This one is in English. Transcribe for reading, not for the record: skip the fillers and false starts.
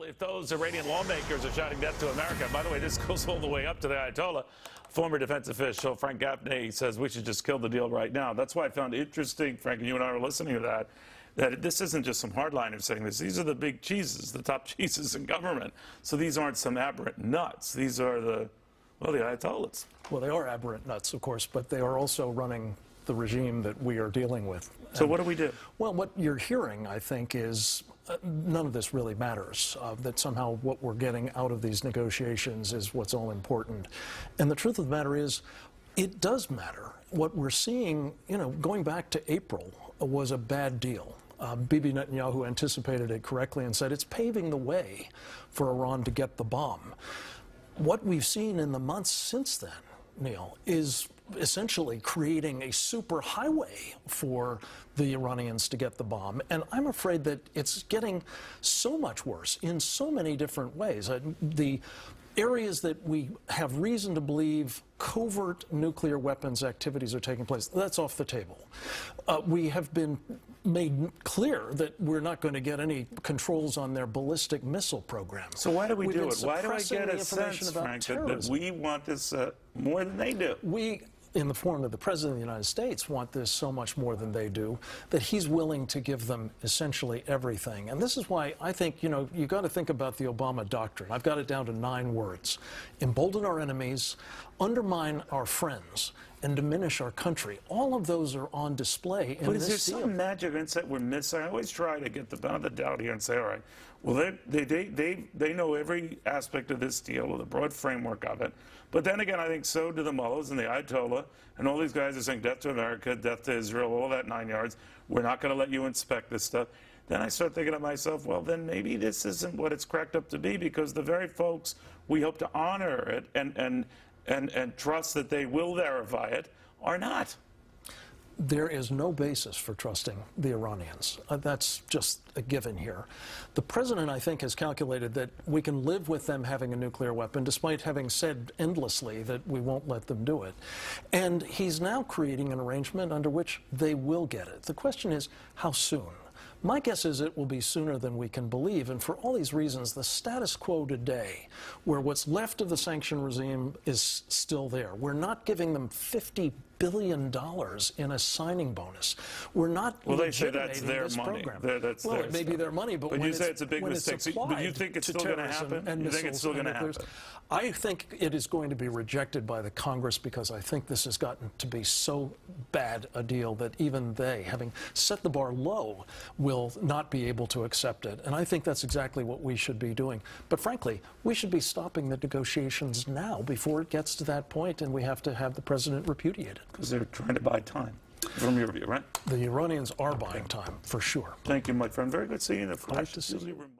If those Iranian lawmakers are shouting death to America, by the way, this goes all the way up to the Ayatollah, former defense official Frank Gaffney says we should just kill the deal right now. That's why I found it interesting, Frank, and you and I were listening to that this isn't just some hardliners saying this. These are the big cheeses, the top cheeses in government. So these aren't some aberrant nuts. These are the Ayatollahs. Well, they are aberrant nuts, of course, but they are also running the regime that we are dealing with. So what do we do? Well, what you're hearing, I think, is none of this really matters, that somehow what we're getting out of these negotiations is what's all important. And the truth of the matter is, it does matter. What we're seeing, going back to April, was a bad deal. Bibi Netanyahu anticipated it correctly and said it's paving the way for Iran to get the bomb. What we've seen in the months since then, Neil, is essentially creating a super highway for the Iranians to get the bomb. And I'm afraid that it's getting so much worse in so many different ways. The areas that we have reason to believe covert nuclear weapons activities are taking place, that's off the table. We have been made clear that we're not going to get any controls on their ballistic missile program. So why do we do it? Why do I get a sense, Frank, that we want this more than they do? We, in the form of the President of the United States, want this so much more than they do, that he's willing to give them essentially everything. And this is why I think, you got to think about the Obama doctrine. I've got it down to 9 words. Embolden our enemies, undermine our friends, and diminish our country. All of those are on display in this deal. But is there some magic insight we're missing? I always try to get the benefit of the doubt here and say, all right, well, they know every aspect of this deal, or the broad framework of it. But then again, I think so do the mullahs and the Ayatollah, and all these guys are saying death to America, death to Israel, all that 9 yards. We're not going to let you inspect this stuff. Then I start thinking to myself, well, then maybe this isn't what it's cracked up to be, because the very folks we hope to honor it and trust that they will verify it are not. There is no basis for trusting the Iranians. That's just a given here. The president, I think, has calculated that we can live with them having a nuclear weapon, despite having said endlessly that we won't let them do it. And he's now creating an arrangement under which they will get it. The question is, how soon? My guess is it will be sooner than we can believe, and for all these reasons, the status quo today, where what's left of the sanction regime is still there. We're not giving them $50 billion in a signing bonus. We're not legitimating this program. Well, it may be their money, but when you say it's a big mistake. But you think it's still going to happen? You think it's still going to happen? I think it is going to be rejected by the Congress, because I think this has gotten to be so bad a deal that even they, having set the bar low, will not be able to accept it. And I think that's exactly what we should be doing. But frankly, we should be stopping the negotiations now before it gets to that point and we have to have the president repudiated. Because they're trying to buy time, from your view, right? The Iranians are buying time, for sure. Thank you, my friend. Very good seeing you. Nice to see you.